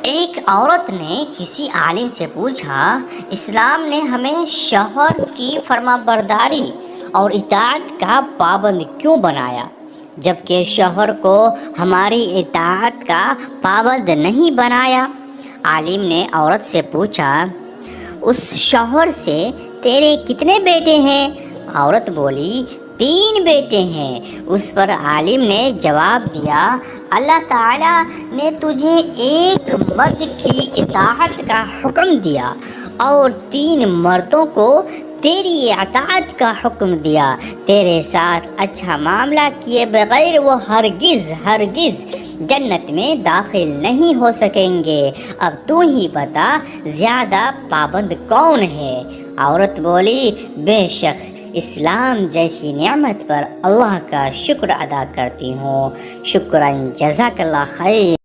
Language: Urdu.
ایک عورت نے کسی عالم سے پوچھا، اسلام نے ہمیں شوہر کی فرما برداری اور اطاعت کا پابند کیوں بنایا، جبکہ شوہر کو ہماری اطاعت کا پابند نہیں بنایا؟ عالم نے عورت سے پوچھا، اس شوہر سے تیرے کتنے بیٹے ہیں؟ عورت بولی، 3 بیٹے ہیں۔ اس پر عالم نے جواب دیا، اللہ تعالیٰ نے تجھے ایک مرد کی اطاعت کا حکم دیا اور 3 مردوں کو تیری اطاعت کا حکم دیا۔ تیرے ساتھ اچھا معاملہ کیے بغیر وہ ہرگز جنت میں داخل نہیں ہو سکیں گے۔ اب تو ہی بتا، زیادہ پابند کون ہے؟ عورت بولی، بے شک اسلام جیسی نعمت پر اللہ کا شکر ادا کرتی ہوں۔ شکراً، جزاک اللہ خیر۔